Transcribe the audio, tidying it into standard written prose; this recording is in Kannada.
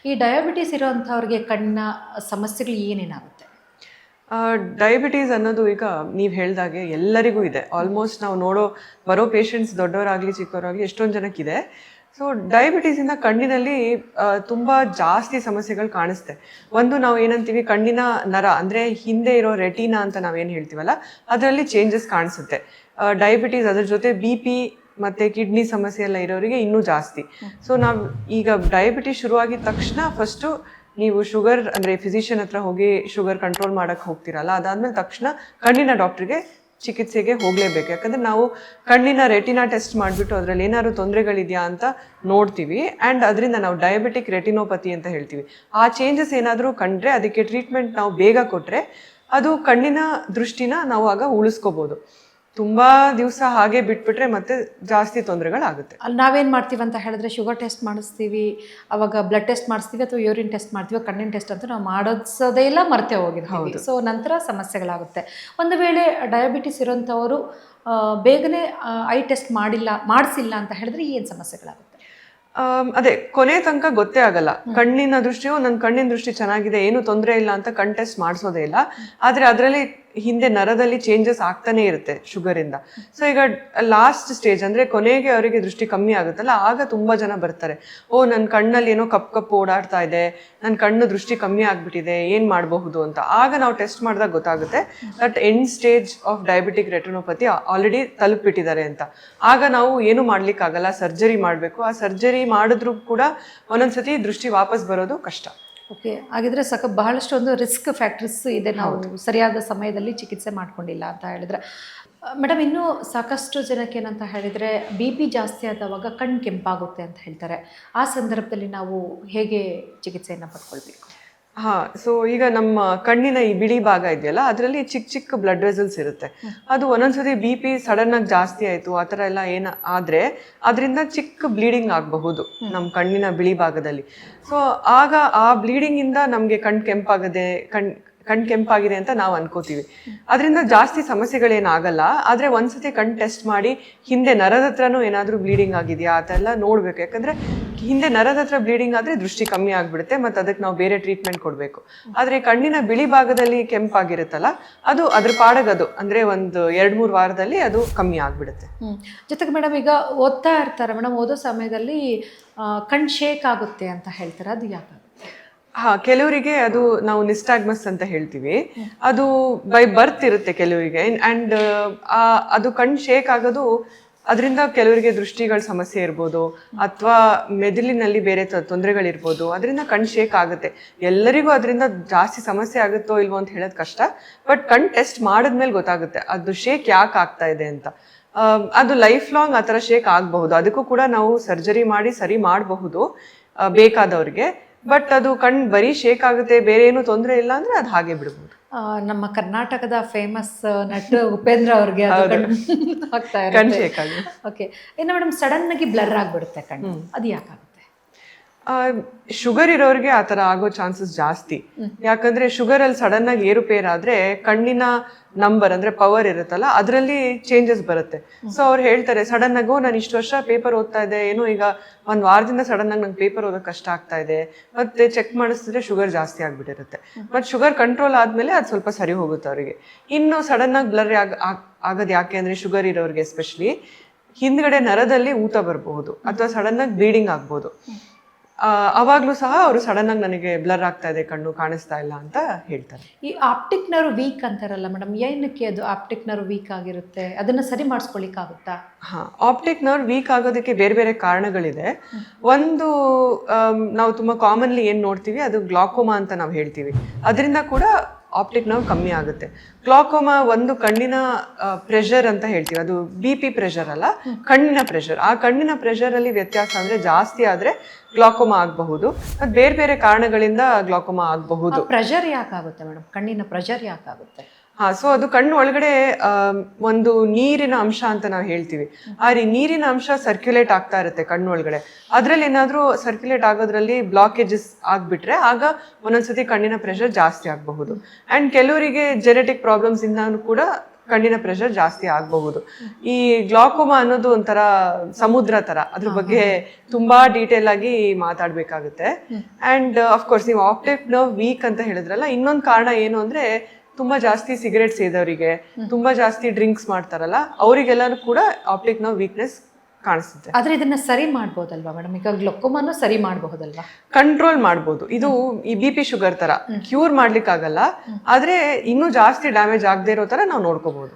ಈ ಡಯಾಬಿಟೀಸ್ ಇರೋವಂಥವ್ರಿಗೆ ಕಣ್ಣಿನ ಸಮಸ್ಯೆಗಳು ಏನೇನಾಗುತ್ತೆ? ಡಯಾಬಿಟೀಸ್ ಅನ್ನೋದು ಈಗ ನೀವು ಹೇಳ್ದಾಗೆ ಎಲ್ಲರಿಗೂ ಇದೆ. ಆಲ್ಮೋಸ್ಟ್ ನಾವು ಬರೋ ಪೇಷಂಟ್ಸ್ ದೊಡ್ಡವರಾಗಲಿ ಚಿಕ್ಕವರಾಗಲಿ ಎಷ್ಟೊಂದು ಜನಕ್ಕಿದೆ. ಸೊ ಡಯಾಬಿಟೀಸಿಂದ ಕಣ್ಣಿನಲ್ಲಿ ತುಂಬ ಜಾಸ್ತಿ ಸಮಸ್ಯೆಗಳು ಕಾಣಿಸುತ್ತೆ. ಒಂದು ನಾವು ಏನಂತೀವಿ, ಕಣ್ಣಿನ ನರ ಅಂದರೆ ಹಿಂದೆ ಇರೋ ರೆಟಿನಾ ಅಂತ ನಾವೇನು ಹೇಳ್ತೀವಲ್ಲ, ಅದರಲ್ಲಿ ಚೇಂಜಸ್ ಕಾಣಿಸುತ್ತೆ. ಡಯಾಬಿಟೀಸ್ ಅದ್ರ ಜೊತೆ BP ಮತ್ತು ಕಿಡ್ನಿ ಸಮಸ್ಯೆ ಎಲ್ಲ ಇರೋರಿಗೆ ಇನ್ನೂ ಜಾಸ್ತಿ. ಸೊ ನಾವು ಈಗ ಡಯಾಬಿಟೀಸ್ ಶುರುವಾಗಿದ ತಕ್ಷಣ ಫಸ್ಟು ನೀವು ಶುಗರ್ ಅಂದರೆ ಫಿಸಿಷಿಯನ್ ಹತ್ರ ಹೋಗಿ ಶುಗರ್ ಕಂಟ್ರೋಲ್ ಮಾಡೋಕ್ಕೆ ಹೋಗ್ತೀರಲ್ಲ, ಅದಾದಮೇಲೆ ತಕ್ಷಣ ಕಣ್ಣಿನ ಡಾಕ್ಟ್ರಿಗೆ ಚಿಕಿತ್ಸೆಗೆ ಹೋಗಲೇಬೇಕು. ಯಾಕಂದರೆ ನಾವು ಕಣ್ಣಿನ ರೆಟಿನಾ ಟೆಸ್ಟ್ ಮಾಡಿಬಿಟ್ಟು ಅದರಲ್ಲಿ ಏನಾದ್ರು ತೊಂದರೆಗಳಿದೆಯಾ ಅಂತ ನೋಡ್ತೀವಿ. ಆ್ಯಂಡ್ ಅದರಿಂದ ನಾವು ಡಯಾಬಿಟಿಕ್ ರೆಟಿನೋಪತಿ ಅಂತ ಹೇಳ್ತೀವಿ. ಆ ಚೇಂಜಸ್ ಏನಾದರೂ ಕಂಡ್ರೆ ಅದಕ್ಕೆ ಟ್ರೀಟ್ಮೆಂಟ್ ನಾವು ಬೇಗ ಕೊಟ್ಟರೆ ಅದು ಕಣ್ಣಿನ ದೃಷ್ಟಿನ ನಾವು ಆಗ ಉಳಿಸ್ಕೋಬೋದು. ತುಂಬ ದಿವಸ ಹಾಗೆ ಬಿಟ್ಬಿಟ್ರೆ ಮತ್ತೆ ಜಾಸ್ತಿ ತೊಂದರೆಗಳಾಗುತ್ತೆ. ಅಲ್ಲಿ ನಾವೇನು ಮಾಡ್ತೀವಿ ಅಂತ ಹೇಳಿದ್ರೆ ಶುಗರ್ ಟೆಸ್ಟ್ ಮಾಡಿಸ್ತೀವಿ, ಅವಾಗ ಬ್ಲಡ್ ಟೆಸ್ಟ್ ಮಾಡಿಸ್ತೀವಿ ಅಥವಾ ಯೂರಿನ್ ಟೆಸ್ಟ್ ಮಾಡ್ತೀವಿ, ಕಣ್ಣಿನ ಟೆಸ್ಟ್ ಅಂತ ನಾವು ಮಾಡೋದೇ ಇಲ್ಲ, ಮರ್ತೇ ಹೋಗಿರ್ತೀವಿ. ಸೊ ನಂತರ ಸಮಸ್ಯೆಗಳಾಗುತ್ತೆ. ಒಂದು ವೇಳೆ ಡಯಾಬಿಟಿಸ್ ಇರೋಂಥವರು ಬೇಗನೆ ಐ ಟೆಸ್ಟ್ ಮಾಡಿಸಿಲ್ಲ ಅಂತ ಹೇಳಿದ್ರೆ ಏನು ಸಮಸ್ಯೆಗಳಾಗುತ್ತೆ? ಅದೇ ಕೊನೆ ತನಕ ಗೊತ್ತೇ ಆಗಲ್ಲ. ಕಣ್ಣಿನ ದೃಷ್ಟಿಯು ನನ್ನ ಕಣ್ಣಿನ ದೃಷ್ಟಿ ಚೆನ್ನಾಗಿದೆ, ಏನು ತೊಂದರೆ ಇಲ್ಲ ಅಂತ ಕಣ್ ಟೆಸ್ಟ್ ಮಾಡಿಸೋದೇ ಇಲ್ಲ. ಆದರೆ ಅದರಲ್ಲಿ ಹಿಂದೆ ನರದಲ್ಲಿ ಚೇಂಜಸ್ ಆಗ್ತಾನೆ ಇರುತ್ತೆ ಶುಗರಿಂದ. ಸೊ ಈಗ ಲಾಸ್ಟ್ ಸ್ಟೇಜ್ ಅಂದರೆ ಕೊನೆಗೆ ಅವರಿಗೆ ದೃಷ್ಟಿ ಕಮ್ಮಿ ಆಗುತ್ತಲ್ಲ, ಆಗ ತುಂಬ ಜನ ಬರ್ತಾರೆ. ನನ್ನ ಕಣ್ಣಲ್ಲಿ ಏನೋ ಕಪ್ಪು ಓಡಾಡ್ತಾ ಇದೆ, ನನ್ನ ಕಣ್ಣು ದೃಷ್ಟಿ ಕಮ್ಮಿ ಆಗಿಬಿಟ್ಟಿದೆ, ಏನು ಮಾಡಬಹುದು ಅಂತ. ಆಗ ನಾವು ಟೆಸ್ಟ್ ಮಾಡಿದಾಗ ಗೊತ್ತಾಗುತ್ತೆ that end stage of diabetic retinopathy already ತಲುಪಿಬಿಟ್ಟಿದ್ದಾರೆ ಅಂತ. ಆಗ ನಾವು ಏನು ಮಾಡ್ಲಿಕ್ಕಾಗಲ್ಲ, ಸರ್ಜರಿ ಮಾಡಬೇಕು. ಆ ಸರ್ಜರಿ ಮಾಡಿದ್ರೂ ಕೂಡ ಒಂದೊಂದ್ಸತಿ ದೃಷ್ಟಿ ವಾಪಸ್ ಬರೋದು ಕಷ್ಟ. ಓಕೆ, ಹಾಗಿದ್ರೆ ಬಹಳಷ್ಟು ಒಂದು ರಿಸ್ಕ್ ಫ್ಯಾಕ್ಟರ್ಸ್ ಇದೆ, ನಾವು ಸರಿಯಾದ ಸಮಯದಲ್ಲಿ ಚಿಕಿತ್ಸೆ ಮಾಡ್ಕೊಂಡಿಲ್ಲ ಅಂತ ಹೇಳಿದ್ರೆ. ಮೇಡಮ್, ಇನ್ನೂ ಸಾಕಷ್ಟು ಜನಕ್ಕೆ ಏನಂತ ಹೇಳಿದರೆ BP ಜಾಸ್ತಿ ಆದವಾಗ ಕಣ್ಣು ಕೆಂಪಾಗುತ್ತೆ ಅಂತ ಹೇಳ್ತಾರೆ. ಆ ಸಂದರ್ಭದಲ್ಲಿ ನಾವು ಹೇಗೆ ಚಿಕಿತ್ಸೆಯನ್ನು ಪಡ್ಕೊಳ್ಬೇಕು? ಸೊ ಈಗ ನಮ್ಮ ಕಣ್ಣಿನ ಈ ಬಿಳಿ ಭಾಗ ಇದೆಯಲ್ಲ, ಅದರಲ್ಲಿ ಚಿಕ್ಕ ಚಿಕ್ಕ ಬ್ಲಡ್ ವೆಸಲ್ಸ್ ಇರುತ್ತೆ. ಅದು ಒಂದೊಂದ್ಸತಿ BP ಸಡನ್ ಆಗಿ ಜಾಸ್ತಿ ಆಯಿತು ಆ ಥರ ಎಲ್ಲ ಆದರೆ ಅದರಿಂದ ಚಿಕ್ಕ ಬ್ಲೀಡಿಂಗ್ ಆಗಬಹುದು ನಮ್ಮ ಕಣ್ಣಿನ ಬಿಳಿ ಭಾಗದಲ್ಲಿ. ಸೊ ಆಗ ಆ ಬ್ಲೀಡಿಂಗಿಂದ ನಮಗೆ ಕಣ್ಣು ಕೆಂಪಾಗಿದೆ ಅಂತ ನಾವು ಅನ್ಕೋತೀವಿ. ಅದರಿಂದ ಜಾಸ್ತಿ ಸಮಸ್ಯೆಗಳೇನಾಗಲ್ಲ. ಆದರೆ ಒಂದ್ಸತಿ ಕಣ್ಣು ಟೆಸ್ಟ್ ಮಾಡಿ ಹಿಂದೆ ನರದ ಹತ್ರನೂ ಏನಾದರೂ ಬ್ಲೀಡಿಂಗ್ ಆಗಿದೆಯಾ ಅದೆಲ್ಲ ನೋಡಬೇಕು. ಯಾಕಂದರೆ ಹಿಂದೆ ನರದ ಹತ್ರ ಬ್ಲೀಡಿಂಗ್ ಆದರೆ ದೃಷ್ಟಿ ಕಮ್ಮಿ ಆಗಿಬಿಡುತ್ತೆ, ಮತ್ತು ಅದಕ್ಕೆ ನಾವು ಬೇರೆ ಟ್ರೀಟ್ಮೆಂಟ್ ಕೊಡಬೇಕು. ಆದರೆ ಕಣ್ಣಿನ ಬಿಳಿ ಭಾಗದಲ್ಲಿ ಕೆಂಪಾಗಿರುತ್ತಲ್ಲ, ಅದು ಅದ್ರ ಪಾಡಗದು ಅಂದರೆ ಒಂದು 2-3 ವಾರದಲ್ಲಿ ಅದು ಕಮ್ಮಿ ಆಗಿಬಿಡುತ್ತೆ. ಜೊತೆಗೆ ಮೇಡಮ್, ಈಗ ಓದ್ತಾ ಇರ್ತಾರೆ ಮೇಡಮ್, ಓದೋ ಸಮಯದಲ್ಲಿ ಕಣ್ಣು ಶೇಕ್ ಆಗುತ್ತೆ ಅಂತ ಹೇಳ್ತಾರೆ, ಅದು ಯಾಕಾಗುತ್ತೆ? ಕೆಲವರಿಗೆ ಅದು ನಾವು ನಿಸ್ಟಾಗ್ಮಸ್ ಅಂತ ಹೇಳ್ತೀವಿ. ಅದು ಬೈ ಬರ್ತ್ ಇರುತ್ತೆ ಕೆಲವರಿಗೆ. ಆ್ಯಂಡ್ ಅದು ಕಣ್ಣು ಶೇಕ್ ಆಗೋದು ಅದರಿಂದ ಕೆಲವರಿಗೆ ದೃಷ್ಟಿಗಳ ಸಮಸ್ಯೆ ಇರ್ಬೋದು, ಅಥವಾ ಮೆದುಳಿನಲ್ಲಿ ಬೇರೆ ತೊಂದರೆಗಳಿರ್ಬೋದು, ಅದರಿಂದ ಕಣ್ಣು ಶೇಕ್ ಆಗುತ್ತೆ. ಎಲ್ಲರಿಗೂ ಅದರಿಂದ ಜಾಸ್ತಿ ಸಮಸ್ಯೆ ಆಗುತ್ತೋ ಇಲ್ವೋ ಅಂತ ಹೇಳೋದು ಕಷ್ಟ. ಬಟ್ ಕಣ್ಣು ಟೆಸ್ಟ್ ಮಾಡಿದ್ಮೇಲೆ ಗೊತ್ತಾಗುತ್ತೆ ಅದು ಶೇಕ್ ಯಾಕೆ ಆಗ್ತಾ ಇದೆ ಅಂತ. ಅದು ಲೈಫ್ ಲಾಂಗ್ ಆ ಥರ ಶೇಕ್ ಆಗಬಹುದು. ಅದಕ್ಕೂ ಕೂಡ ನಾವು ಸರ್ಜರಿ ಮಾಡಿ ಸರಿ ಮಾಡಬಹುದು ಬೇಕಾದವ್ರಿಗೆ. ಬಟ್ ಅದು ಕಣ್ಣು ಬರೀ ಶೇಕ್ ಆಗುತ್ತೆ, ಬೇರೆ ಏನು ತೊಂದರೆ ಇಲ್ಲ ಅಂದರೆ ಅದು ಹಾಗೆ ಬಿಡ್ಬೋದು. ನಮ್ಮ ಕರ್ನಾಟಕದ ಫೇಮಸ್ ನಟ ಉಪೇಂದ್ರ ಅವ್ರಿಗೆ ಆಗ್ತಾ ಇರುತ್ತೆ. ಓಕೆ, ಇನ್ನು ಮೇಡಮ್, ಸಡನ್ ಆಗಿ ಬ್ಲರ್ ಆಗಿಬಿಡುತ್ತೆ ಕಣ್ಣು, ಅದು ಯಾಕಾಗುತ್ತೆ? ಶುಗರ್ ಇರೋರಿಗೆ ಆ ಥರ ಆಗೋ ಚಾನ್ಸಸ್ ಜಾಸ್ತಿ. ಯಾಕಂದ್ರೆ ಶುಗರಲ್ಲಿ ಸಡನ್ ಆಗಿ ಏರುಪೇರಾದ್ರೆ ಕಣ್ಣಿನ ನಂಬರ್ ಅಂದ್ರೆ ಪವರ್ ಇರುತ್ತಲ್ಲ, ಅದರಲ್ಲಿ ಚೇಂಜಸ್ ಬರುತ್ತೆ. ಸೊ ಅವ್ರು ಹೇಳ್ತಾರೆ ಸಡನ್ ಆಗಿ, ನಾನು ಇಷ್ಟು ವರ್ಷ ಪೇಪರ್ ಓದ್ತಾ ಇದ್ದೆ, ಏನೋ ಈಗ 1 ವಾರದಿಂದ ಸಡನ್ ಆಗಿ ನಂಗೆ ಪೇಪರ್ ಓದೋಕೆ ಕಷ್ಟ ಆಗ್ತಾ ಇದೆ, ಮತ್ತೆ ಚೆಕ್ ಮಾಡಿಸಿದ್ರೆ ಶುಗರ್ ಜಾಸ್ತಿ ಆಗ್ಬಿಟ್ಟಿರುತ್ತೆ. ಮತ್ತೆ ಶುಗರ್ ಕಂಟ್ರೋಲ್ ಆದ್ಮೇಲೆ ಅದು ಸ್ವಲ್ಪ ಸರಿ ಹೋಗುತ್ತೆ ಅವರಿಗೆ. ಇನ್ನು ಸಡನ್ ಆಗಿ ಬ್ಲರ್ ಆಗೋದು ಯಾಕೆ ಅಂದ್ರೆ, ಶುಗರ್ ಇರೋರಿಗೆ ಎಸ್ಪೆಷಲಿ ಹಿಂದ್ಗಡೆ ನರದಲ್ಲಿ ಊತ ಬರಬಹುದು, ಅಥವಾ ಸಡನ್ ಆಗಿ ಬ್ಲೀಡಿಂಗ್ ಆಗ್ಬೋದು. ಅವಾಗ್ಲೂ ಸಹ ಅವರು ಸಡನ್ ಆಗಿ ನನಗೆ ಬ್ಲರ್ ಆಗ್ತಾ ಇದೆ, ಕಣ್ಣು ಕಾಣಿಸ್ತಾ ಇಲ್ಲ ಅಂತ ಹೇಳ್ತಾರೆ. ಈ ಆಪ್ಟಿಕ್ ನರ್ವ್ ವೀಕ್ ಅಂತಾರಲ್ಲ ಮೇಡಮ್, ಏನಕ್ಕೆ ಅದು ಆಪ್ಟಿಕ್ ನರ್ವ್ ವೀಕ್ ಆಗಿರುತ್ತೆ? ಅದನ್ನ ಸರಿ ಮಾಡಿಸ್ಕೊಳ್ಳಿಕ್ಕಾಗುತ್ತಾ? ಆಪ್ಟಿಕ್ ನರ್ವ್ ವೀಕ್ ಆಗೋದಕ್ಕೆ ಬೇರೆ ಬೇರೆ ಕಾರಣಗಳಿದೆ. ಒಂದು ನಾವು ತುಂಬಾ ಕಾಮನ್ಲಿ ಏನ್ ನೋಡ್ತೀವಿ, ಅದು ಗ್ಲಾಕೋಮಾ ಅಂತ ನಾವು ಹೇಳ್ತೀವಿ. ಅದರಿಂದ ಕೂಡ ಆಪ್ಟಿಕ್ ನರ್ವ್ ಕಮ್ಮಿ ಆಗುತ್ತೆ. ಗ್ಲಾಕೋಮಾ ಒಂದು ಕಣ್ಣಿನ ಪ್ರೆಷರ್ ಅಂತ ಹೇಳ್ತೀವಿ, ಅದು BP ಪ್ರೆಷರ್ ಅಲ್ಲ, ಕಣ್ಣಿನ ಪ್ರೆಷರ್. ಆ ಕಣ್ಣಿನ ಪ್ರೆಷರ್ ಅಲ್ಲಿ ವ್ಯತ್ಯಾಸ ಅಂದ್ರೆ ಜಾಸ್ತಿ ಆದ್ರೆ ಗ್ಲಾಕೋಮಾ ಆಗಬಹುದು. ಮತ್ತು ಬೇರೆ ಬೇರೆ ಕಾರಣಗಳಿಂದ ಗ್ಲಾಕೋಮಾ ಆಗಬಹುದು. ಪ್ರೆಷರ್ ಯಾಕಾಗುತ್ತೆ ಮೇಡಮ್? ಕಣ್ಣಿನ ಪ್ರೆಷರ್ ಯಾಕಾಗುತ್ತೆ? ಸೊ ಅದು ಕಣ್ಣು ಒಳಗಡೆ ಒಂದು ನೀರಿನ ಅಂಶ ಅಂತ ನಾವು ಹೇಳ್ತೀವಿ. ಆ ನೀರಿನ ಅಂಶ ಸರ್ಕ್ಯುಲೇಟ್ ಆಗ್ತಾ ಇರುತ್ತೆ ಕಣ್ಣು ಒಳಗಡೆ. ಅದ್ರಲ್ಲಿ ಏನಾದರೂ ಸರ್ಕ್ಯುಲೇಟ್ ಆಗೋದ್ರಲ್ಲಿ ಬ್ಲಾಕೇಜಸ್ ಆಗ್ಬಿಟ್ರೆ ಆಗ ಒಂದೊಂದ್ಸತಿ ಕಣ್ಣಿನ ಪ್ರೆಷರ್ ಜಾಸ್ತಿ ಆಗಬಹುದು. ಆ್ಯಂಡ್ ಕೆಲವರಿಗೆ ಜೆನೆಟಿಕ್ ಪ್ರಾಬ್ಲಮ್ಸ್ ಇಂದಾನು ಕೂಡ ಕಣ್ಣಿನ ಪ್ರೆಷರ್ ಜಾಸ್ತಿ ಆಗಬಹುದು. ಈ ಗ್ಲಾಕೋಮಾ ಅನ್ನೋದು ಒಂಥರ ಸಮುದ್ರ ತರ, ಅದ್ರ ಬಗ್ಗೆ ತುಂಬಾ ಡೀಟೇಲ್ ಆಗಿ ಮಾತಾಡ್ಬೇಕಾಗುತ್ತೆ. ಅಂಡ್ ಅಫ್ಕೋರ್ಸ್ ನೀವು ಆಪ್ಟಿಕ್ ನರ್ವ್ ವೀಕ್ ಅಂತ ಹೇಳಿದ್ರಲ್ಲ, ಇನ್ನೊಂದು ಕಾರಣ ಏನು ಅಂದ್ರೆ ತುಂಬಾ ಜಾಸ್ತಿ ಸಿಗರೇಟ್ ಸೇದೋರಿಗೆ, ತುಂಬಾ ಜಾಸ್ತಿ ಡ್ರಿಂಕ್ಸ್ ಮಾಡ್ತಾರಲ್ಲ, ಅವರಿಗೆಲ್ಲರೂ ಕೂಡ ಆಪ್ಟಿಕ್ ನರ್ವ್ ವೀಕ್ನೆಸ್ ಕಾಣಿಸುತ್ತೆ. ಆದ್ರೆ ಇದನ್ನ ಸರಿ ಮಾಡ್ಬೋದಲ್ವಾ ಮೇಡಮ್? ಈಗ ಗ್ಲೊಕೋಮಾನು ಸರಿ ಮಾಡಬಹುದಲ್ವಾ? ಕಂಟ್ರೋಲ್ ಮಾಡ್ಬೋದು. ಇದು ಈ BP ಶುಗರ್ ತರ ಕ್ಯೂರ್ ಮಾಡ್ಲಿಕ್ಕೆ ಆಗಲ್ಲ, ಆದ್ರೆ ಇನ್ನೂ ಜಾಸ್ತಿ ಡ್ಯಾಮೇಜ್ ಆಗದೆ ಇರೋ ತರ ನಾವು ನೋಡ್ಕೋಬಹುದು.